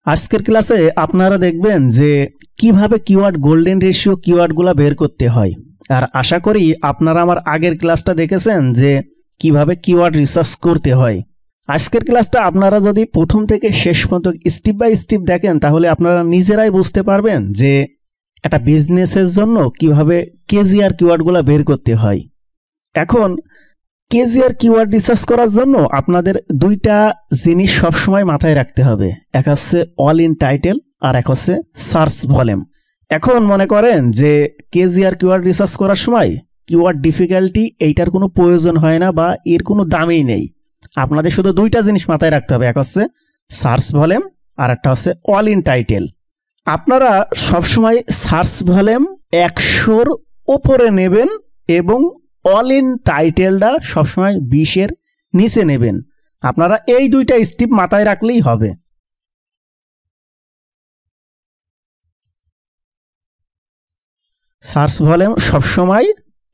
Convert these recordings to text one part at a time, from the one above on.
আজকের ক্লাসে আপনারা দেখবেন যে কিভাবে কিওয়ার্ড গোল্ডেন রেশিও কিওয়ার্ডগুলো বের করতে হয়। আর আশা করি আপনারা আমার আগের ক্লাসটা দেখেছেন যে কিভাবে কিওয়ার্ড রিসার্চ করতে হয়। আজকের ক্লাসটা আপনারা যদি প্রথম থেকে শেষ পর্যন্ত স্টেপ বাই স্টেপ দেখেন তাহলে আপনারা নিজেরাই বুঝতে পারবেন যে একটা বিজনেসের জন্য কিভাবে কেজিআর কিওয়ার্ডগুলো বের করতে হয়। এখন কেজিআর কিওয়ার্ড রিসার্চ করার জন্য আপনাদের দুইটা জিনিস সবসময় মাথায় রাখতে হবে, এক হচ্ছে অল ইন টাইটেল আর এক হচ্ছে সার্চ ভলিউম। এখন মনে করেন যে কেজিআর কিওয়ার্ড রিসার্চ করার সময় কিওয়ার্ড ডিফিকাল্টি এইটার কোনো প্রয়োজন হয় না বা এর কোনো দামই নেই। আপনাদের শুধু দুইটা জিনিস মাথায় রাখতে হবে, এক হচ্ছে সার্চ ভলিউম আর একটা হচ্ছে অল ইন টাইটেল। আপনারা সবসময় সার্চ ভলিউম 100-র ওপরে নেবেন এবং অল ইন টাইটেলটা সবসময় 20-এর নিচে নেবেন। আপনারা এই দুইটা স্টেপ মাথায় রাখলেই হবে। সার্চ ভলিউম সবসময়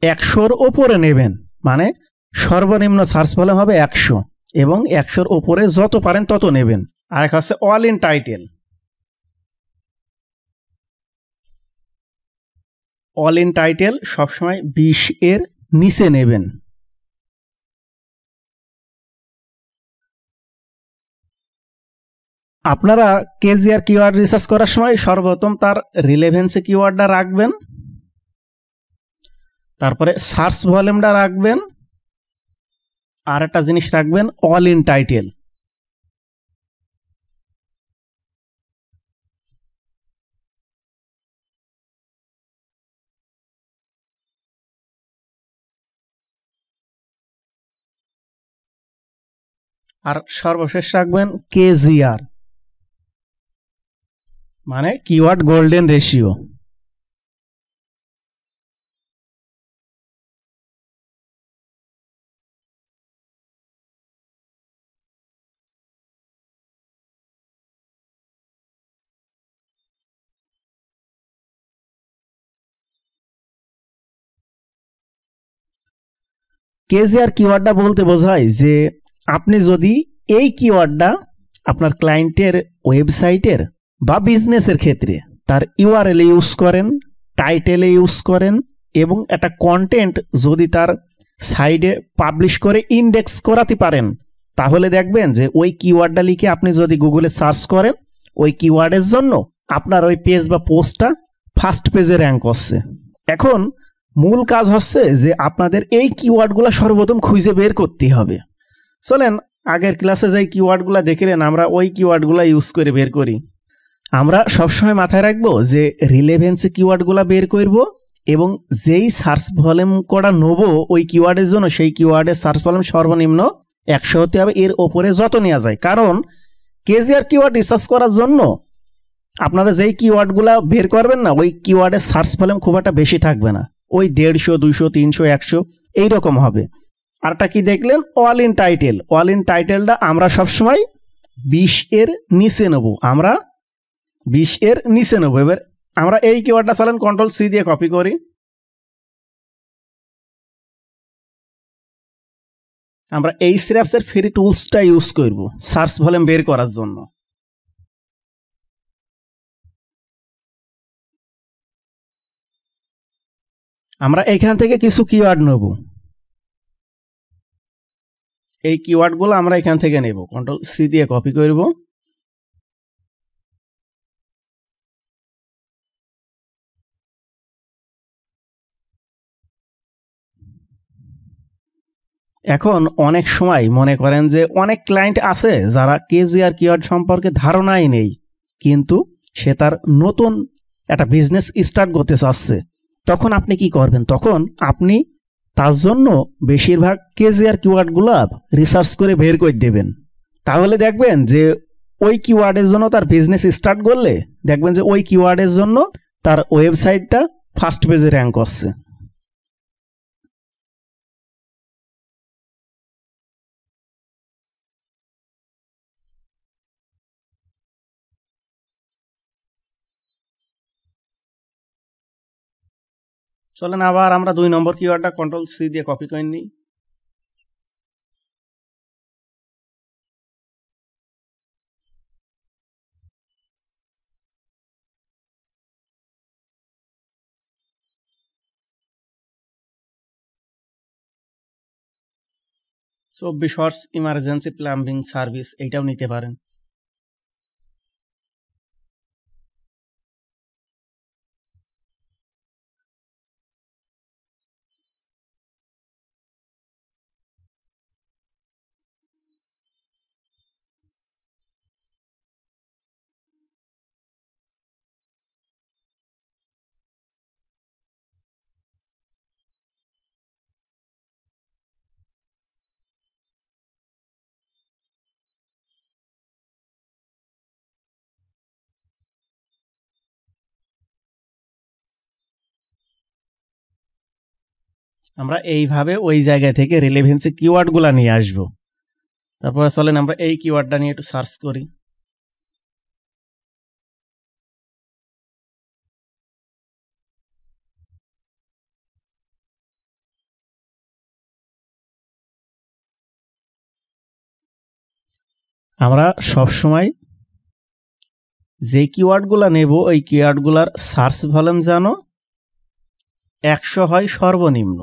100-র ওপরে নেবেন, মানে সর্বনিম্ন সার্চ ভলিউম হবে 100 এবং 100-র ওপরে যত পারেন তত নেবেন। আর এক হচ্ছে all in title. All in title সবসময় 20-এর নিচে নেবেন। আপনারা কেজিআর কিওয়ার্ড রিসার্চ করার সময় সর্বপ্রথম তার রিলেভেন্সে কিওয়ার্ডটা রাখবেন, তারপরে সার্চ ভলিউমটা রাখবেন, আর একটা জিনিস রাখবেন অল ইন টাইটেল। আর সর্বশেষ রাখবেন কেজিআর, মানে কিওয়ার্ড গোল্ডেন রেশিও। কেজিআর কিওয়ার্ডটা বলতে বোঝায় যে আপনি যদি এই কিওয়ার্ডটা আপনার ক্লায়েন্টের ওয়েবসাইটের বা বিজনেসের ক্ষেত্রে তার ইউআরএল ইউজ করেন, টাইটেলে ইউজ করেন এবং একটা কন্টেন্ট যদি তার সাইডে পাবলিশ করে ইন্ডেক্স করাতে পারেন, তাহলে দেখবেন যে ওই কিওয়ার্ডটা লিখে আপনি যদি গুগলে সার্চ করেন ওই কিওয়ার্ডের জন্য আপনার ওই পেজ বা পোস্টটা ফার্স্ট পেজে র্যাঙ্ক করছে। এখন মূল কাজ হচ্ছে যে আপনাদের এই কিওয়ার্ডগুলো সর্বপ্রথম খুঁজে বের করতে হবে। চলেন আগের ক্লাসে যেই কিওয়ার্ডগুলো দেখলেন আমরা ওই কিওয়ার্ডগুলো ইউজ করে বের করি। আমরা সবসময় মাথায় রাখবো যে রিলেভেন্সে কিওয়ার্ডগুলো বের করব এবং যেই সার্চ ভলিউম করা নেবো ওই কিওয়ার্ডের জন্য সেই কিওয়ার্ডের সার্চ ভলিউম সর্বনিম্ন 100 হতে হবে, এর ওপরে যত নেওয়া যায়। কারণ কেজিআর কিওয়ার্ড রিসার্চ করার জন্য আপনারা যেই কিওয়ার্ডগুলো বের করবেন না ওই কিওয়ার্ডের সার্চ ভলিউম খুব একটা বেশি থাকবে না, ওই 150, 200, 300, 100 এইরকম হবে। আরটা কি দেখলেন all in title. All in টাইটেলটা আমরা সবসময় 20-এর নিচে নেব, আমরা 20-এর নিচে নেব। এবার আমরা এই কিওয়ার্ডটা চলেন কন্ট্রোল সি দিয়ে কপি করি। আমরা এই সিরাপসের ফ্রি টুলসটা ইউজ করব সার্চ ভলিউম বের করার জন্য। আমরা এখান থেকে কিছু কিওয়ার্ড নেব, এই কিওয়ার্ডগুলো আমরা এখান থেকে নেব, কন্ট্রোল সি দিয়ে কপি করব। এখন অনেক সময় মনে করেন যে অনেক ক্লায়েন্ট আছে যারা কেজিআর কিওয়ার্ড সম্পর্কে ধারণাই নেই, কিন্তু সে তার নতুন একটা বিজনেস স্টার্ট করতে চাচ্ছে। তখন আপনি কি করবেন? তখন আপনি তার জন্য বেশিরভাগ কেজিআর কিওয়ার্ডগুলো রিসার্চ করে বের করে দেবেন। তাহলে দেখবেন যে ওই কিওয়ার্ডের জন্য তার বিজনেস স্টার্ট করলে দেখবেন যে ওই কিওয়ার্ডের জন্য তার ওয়েবসাইটটা ফার্স্ট পেজে র্যাঙ্ক করছে। চলেন আবার আমরা 2 নম্বর কিওয়ার্ডটা কন্ট্রোল সি দিয়ে কপি করে নিই। 24 হর্স ইমার্জেন্সি প্লাম্বিং সার্ভিস এইটাও নিতে পারেন। আমরা এইভাবে ওই জায়গা থেকে রিলেভেন্সি কিওয়ার্ডগুলো নিয়ে আসব। তারপরে চলেন আমরা এই কিওয়ার্ডটা নিয়ে একটু সার্চ করি। আমরা সবসময় যে কিওয়ার্ডগুলো নেব ওই কিওয়ার্ডগুলোর সার্চ ভলিউম যেন 100 হয় সর্বনিম্ন।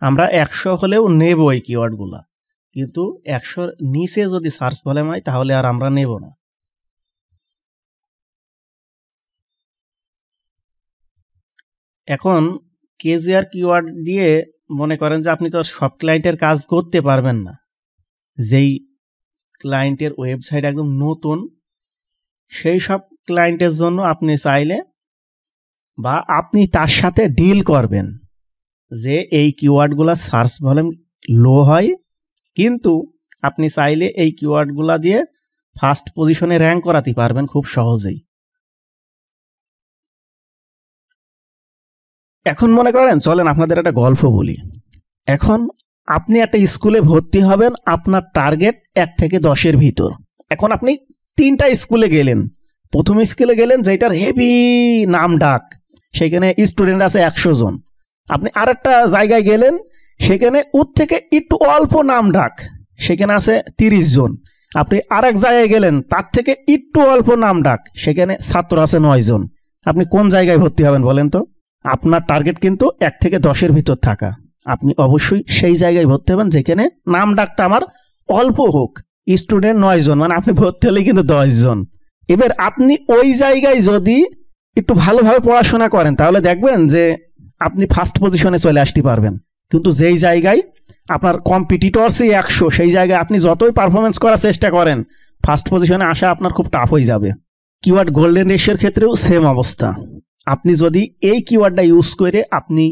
আমরা 100 হলেও নেব ওই কিওয়ার্ডগুলো, কিন্তু 100 নিচে যদি সার্চ ভলিউম হয় তাহলে আর আমরা নেব না। এখন কেজিআর কিওয়ার্ড দিয়ে মনে করেন যে আপনি তো সব ক্লায়েন্টের কাজ করতে পারবেন না। যেই ক্লায়েন্টের ওয়েবসাইট একদম নতুন, সেই সব ক্লায়েন্টের জন্য আপনি চাইলে বা আপনি তার সাথে ডিল করবেন যে এই কিওয়ার্ডগুলো সার্চ ভলিউম লো হয়, কিন্তু আপনি চাইলে এই কিওয়ার্ডগুলো দিয়ে ফার্স্ট পজিশনে র্যাঙ্ক করাতে পারবেন খুব সহজেই। এখন মনে করেন চলেন আপনাদের একটা গল্প বলি। এখন আপনি একটা স্কুলে ভর্তি হবেন, আপনার টার্গেট 1 থেকে 10-এর ভিতর। এখন আপনি 3টা স্কুলে গেলেন। প্রথম স্কুলে গেলেন যেটার হেভি নাম ডাক, সেখানে স্টুডেন্ট আছে 100 জন। আপনি আরেকটা জায়গায় গেলেন, সেখানে ওর থেকে একটু অল্প নাম ডাক, সেখানে আছে 30 জন। আপনি আরেক জায়গায় গেলেন, তার থেকে একটু অল্প নাম ডাক, সেখানে ছাত্র আছে 9 জন। আপনি কোন জায়গায় ভর্তি হবেন বলেন তো? আপনার টার্গেট কিন্তু 1 থেকে 10-এর ভিতর থাকা। আপনি অবশ্যই সেই জায়গায় ভর্তি হবেন যেখানে নাম ডাকটা আমার অল্প হোক। স্টুডেন্ট 9 জন, মানে আপনি ভর্তি হলে কিন্তু 10 জন। এবার আপনি ওই জায়গায় যদি একটু ভালোভাবে পড়াশোনা করেন তাহলে দেখবেন যে আপনি ফার্স্ট পজিশনে চলে আসতে পারবেন। কিন্তু যেই জায়গায় আপনার কম্পিটিটরসই 100, সেই জায়গায় আপনি যতই পারফরমেন্স করার চেষ্টা করেন, ফার্স্ট পজিশনে আসা আপনার খুব টাফ হয়ে যাবে। কিওয়ার্ড গোল্ডেন রেশিওর ক্ষেত্রেও সেম অবস্থা। আপনি যদি এই কিওয়ার্ডটা ইউজ করে আপনি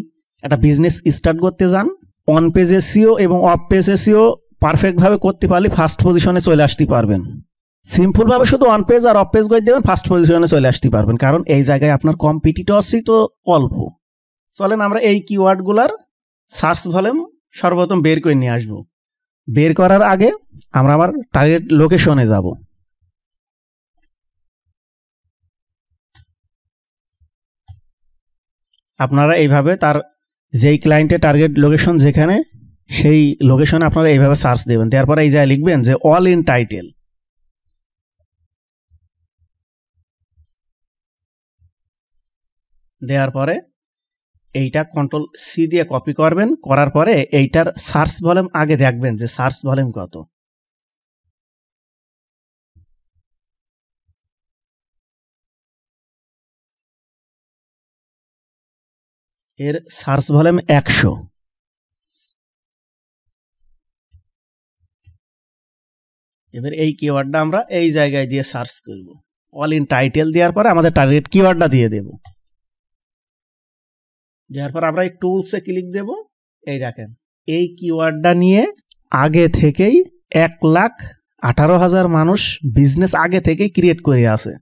একটা বিজনেস স্টার্ট করতে যান, অন পেজ এসইও এবং অফ পেজ এসইও পারফেক্টভাবে করতে পারলে ফার্স্ট পজিশনে চলে আসতে পারবেন। সিম্পলভাবে শুধু অন পেজ আর অফ পেজ করে দেবেন, ফার্স্ট পজিশনে চলে আসতে পারবেন, কারণ এই জায়গায় আপনার কম্পিটিটরসই তো অল্প। চলেন আমরা এই কিওয়ার্ডগুলার সার্চ ভলিউম সর্বপ্রথম বের করে নিয়ে আসবো। বের করার আগে আমরা আবার টার্গেট লোকেশনে যাব। আপনারা এইভাবে তার যেই ক্লায়েন্টের টার্গেট লোকেশন যেখানে, সেই লোকেশনে আপনারা এইভাবে সার্চ দেবেন। তারপরে এই জায়গায় লিখবেন যে অল ইন টাইটেল। দেওয়ার পরে এইটা কন্ট্রোল সি দিয়ে কপি করবেন। করার পরে এইটার সার্চ ভলিউম আগে দেখবেন যে সার্চ ভলিউম কত। এর সার্চ ভলিউম 100। এবার এই কিওয়ার্ডটা আমরা এই জায়গায় দিয়ে সার্চ করব। অল ইন টাইটেল দেওয়ার পরে আমাদের টার্গেট কিওয়ার্ডটা দিয়ে দেব। দেওয়ার পর আমরা এই টুলসে ক্লিক দেব। এই দেখেন এই কিওয়ার্ডটা নিয়ে আগে থেকেই 1,18,000 মানুষ বিজনেস আগে থেকেই ক্রিয়েট করে আছে।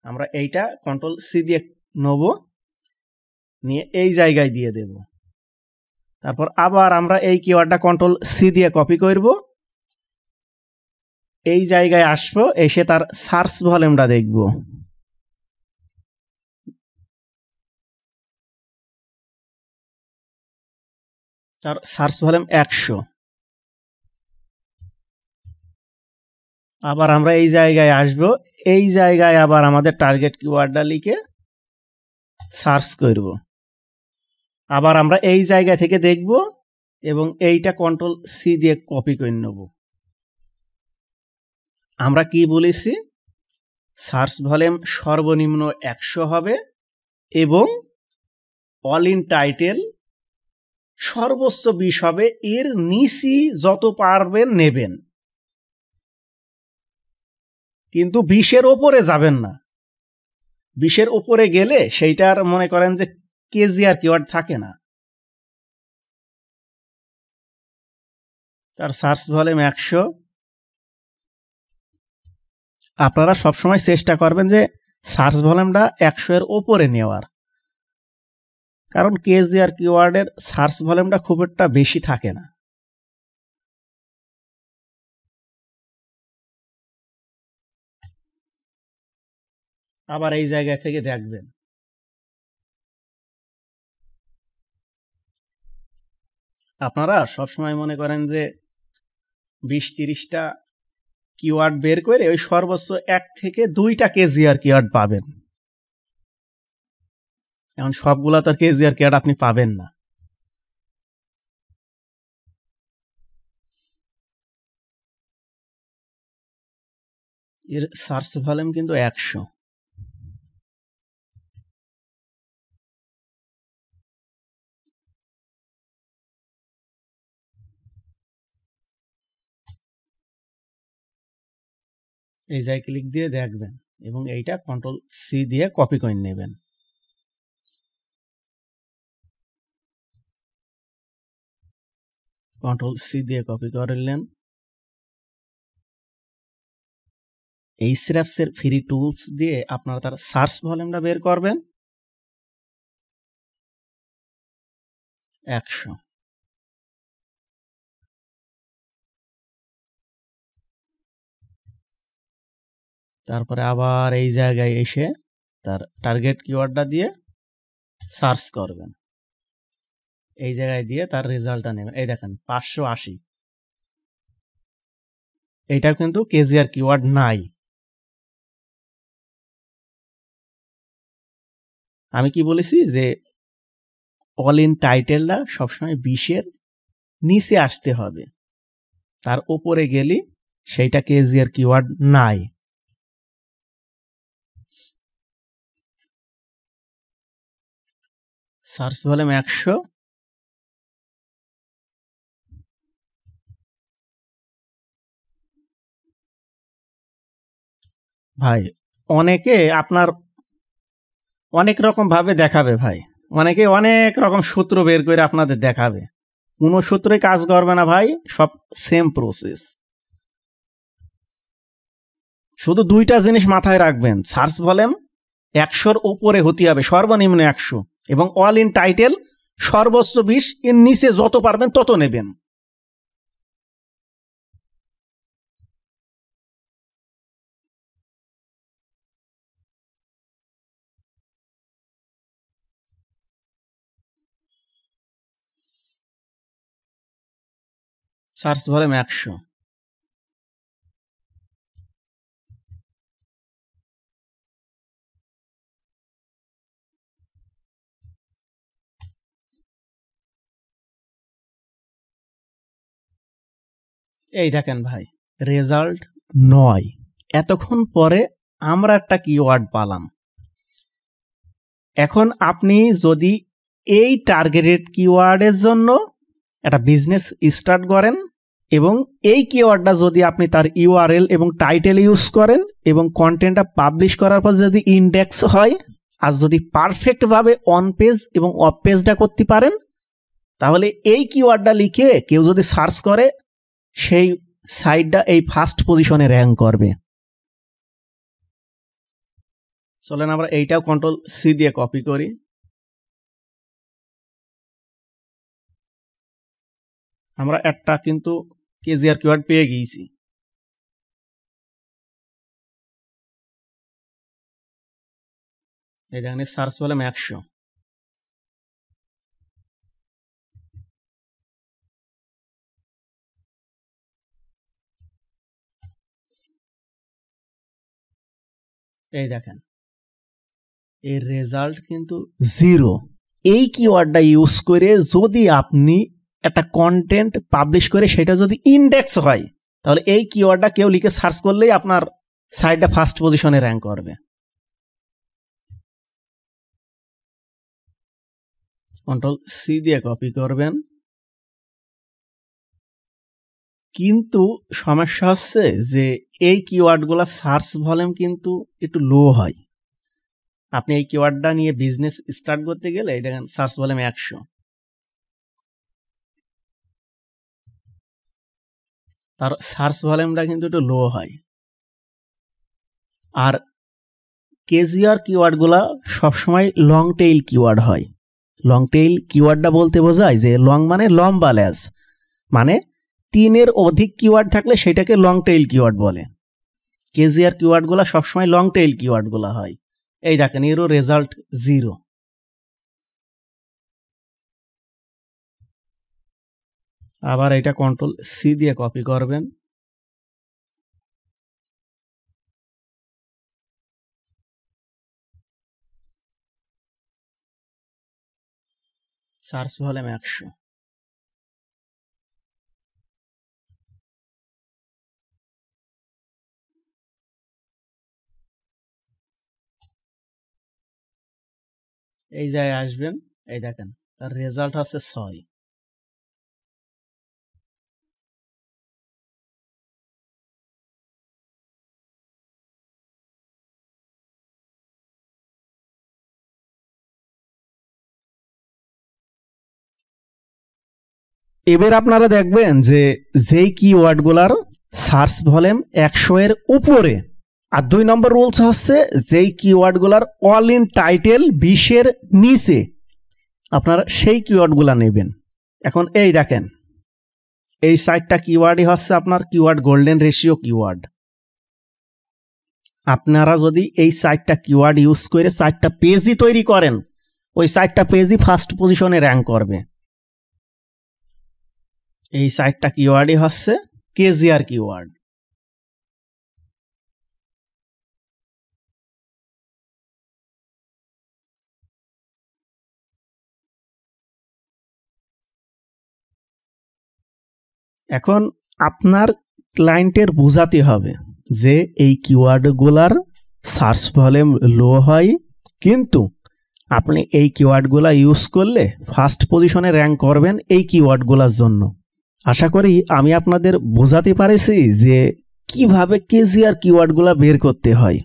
আমরা এইটা কন্ট্রোল সি দিয়ে নেব, নিয়ে এই জায়গায় দিয়ে দেব। তারপর আবার আমরা এই কিওয়ার্ডটা কন্ট্রোল সি দিয়ে কপি করব, এই জায়গায় আসবো, এসে তার সার্চ ভলিউমটা দেখব। তার সার্চ ভলিউম 100। আবার আমরা এই জায়গায় আসব, এই জায়গায় আবার আমাদের টার্গেট কিওয়ার্ডটা লিখে সার্চ করব। আবার আমরা এই জায়গা থেকে দেখব এবং এইটা কন্ট্রোল সি দিয়ে কপি করে নেব। আমরা কি বলেছি, সার্চ ভলিউম সর্বনিম্ন 100 হবে এবং অল ইন টাইটেল সর্বোচ্চ 20 হবে। এর নিচে যত পারবেন নেবেন, কিন্তু 20-এর ওপরে যাবেন না। 20-এর ওপরে গেলে সেইটার মনে করেন যে কেজি আর কিওয়ার্ড থাকে না। তার সার্চ ভলিউম 100। আপনারা সবসময় চেষ্টা করবেন যে সার্চ ভলিউমটা 100-এর ওপরে নেওয়ার, কারণ কেজি আর কিওয়ার্ডের সার্চ ভলিউমটা খুব একটা বেশি থাকে না। আবার এই জায়গা থেকে দেখবেন আপনারা সবসময় মনে করেন যে 20-30টা কিওয়ার্ড বের করে ওই সর্বোচ্চ 1 থেকে 2টা কেজি আর কিওয়ার্ড পাবেন। এখন সবগুলা তো কেজি আর কিওয়ার্ড আপনি পাবেন না। এর সার্চ ভলিউম কিন্তু 100। এই জায়গায় ক্লিক দিয়ে দেখবেন এবং এইটা কন্ট্রোল সি দিয়ে কপি করে নেবেন। কন্ট্রোল সি দিয়ে কপি করলেন। এই স্র্যাপসের ফ্রি টুলস দিয়ে আপনারা তার সার্চ ভলিউমটা বের করবেন 100। তারপরে আবার এই জায়গায় এসে তার টার্গেট কিওয়ার্ডটা দিয়ে সার্চ করবেন। এই জায়গায় দিয়ে তার রেজাল্টটা নেবেন। এই দেখেন 580। এইটা কিন্তু কেজি আর কিওয়ার্ড নাই। আমি কি বলেছি যে অল ইন টাইটেলটা সবসময় 20-এর নিচে আসতে হবে, তার উপরে গেলে সেইটা কেজি আর কিওয়ার্ড নাই। Search volume 100। ভাই অনেকে আপনার অনেক রকম ভাবে দেখাবে ভাই, অনেকে অনেক রকম সূত্র বের করে আপনাদের দেখাবে। কোনো সূত্রই কাজ করবে না ভাই, সব সেম প্রসেস। শুধু 2টা জিনিস মাথায় রাখবেন, সার্চ ভলিউম 100-র উপরে হতে হবে, সর্বনিম্ন 100, এবং অল ইন টাইটেল সর্বোচ্চ 20। এর নিচে যত পারবেন তত নেবেন। Search volume 100। এই দেখেন ভাই, রেজাল্ট 9। এতক্ষণ পরে আমরা একটা কিওয়ার্ড পালাম। এখন আপনি যদি এই টার্গেটেড কিওয়ার্ডের জন্য একটা বিজনেস স্টার্ট করেন এবং এই কিওয়ার্ডটা যদি আপনি তার ইউআরএল এবং টাইটেল ইউজ করেন এবং কন্টেন্টটা পাবলিশ করার পর যদি ইন্ডেক্স হয়, আর যদি পারফেক্টভাবে অন পেজ এবং অফ পেজটা করতে পারেন, তাহলে এই কিওয়ার্ডটা লিখে কেউ যদি সার্চ করে সেই সাইটটা এই ফার্স্ট পজিশনে র্যাঙ্ক করবে। চলেন আমরা এইটাও কন্ট্রোল সি দিয়ে কপি করি। আমরা একটা কিন্তু কেজিআর কিওয়ার্ড পেয়ে গিয়েছি। এই দেখেন সার্চ ভলিউম 100। এই দেখেন এর রেজাল্ট কিন্তু 0। এই কিওয়ার্ডটা ইউজ করে যদি আপনি একটা কন্টেন্ট পাবলিশ করে সেটা যদি ইন্ডেক্স হয়, তাহলে এই কিওয়ার্ডটা কেউ লিখে সার্চ করলেই আপনার সাইটটা ফার্স্ট পজিশনে র্যাঙ্ক করবে। কন্ট্রোল সি দিয়ে কপি করবেন। কিন্তু সমস্যা হচ্ছে যে এই কিওয়ার্ডগুলো সার্চ ভলিউম কিন্তু একটু লো হয়। আপনি এই কিওয়ার্ডটা নিয়ে বিজনেস স্টার্ট করতে গেলে দেখেন সার্চ ভলিউম 100, তার সার্চ ভলিউমটা কিন্তু একটু লো হয়। আর কেজিআর কিওয়ার্ডগুলা সবসময় লং টেইল কিওয়ার্ড হয়। লং টেইল কিওয়ার্ডটা বলতে বোঝায় যে লং মানে লম্বা লেজ, মানে 3-এর অধিক কিওয়ার্ড থাকলে সেটাকে লং টেইল কিওয়ার্ড বলে। কেজিআর কিওয়ার্ডগুলা সবসময় লং টেইল কিওয়ার্ডগুলা হয়। এই দেখেন এরও রেজাল্ট 0। আবার এটা কন্ট্রোল সি দিয়ে কপি করবেন। Search volume 100। এই জায়গায় আসবেন, এই দেখেন তার রেজাল্ট আছে 6। এবার আপনারা দেখবেন যে যেই কিওয়ার্ডগুলার সার্চ ভলিউম 100-এর উপরে, আর 2 নম্বর রুলস হচ্ছে যেই কিওয়ার্ডগুলার অল ইন টাইটেল 20-এর নিচে, আপনারা সেই কিওয়ার্ডগুলা নেবেন। এখন এই দেখেন এই 4টা কিওয়ার্ডই হচ্ছে আপনার কিওয়ার্ড গোল্ডেন রেশিও কিওয়ার্ড। আপনারা যদি এই 4টা কিওয়ার্ড ইউজ করে 4টা পেজই তৈরি করেন, ওই 4টা পেজই ফার্স্ট পজিশনে র্যাঙ্ক করবে। এই 4টা কিওয়ার্ডই হচ্ছে কেজিআর কিওয়ার্ড। এখন আপনার ক্লায়েন্টের বোঝাতে হবে যে এই কিওয়ার্ডগুলার সার্চ ভলিউম লো হয়, কিন্তু আপনি এই কিওয়ার্ডগুলা ইউজ করলে ফার্স্ট পজিশনে র্যাঙ্ক করবেন এই কিওয়ার্ডগুলোর জন্য। আশা করি আমি আপনাদের বোঝাতে পারছি যে কিভাবে কেজিআর কিওয়ার্ডগুলা বের করতে হয়।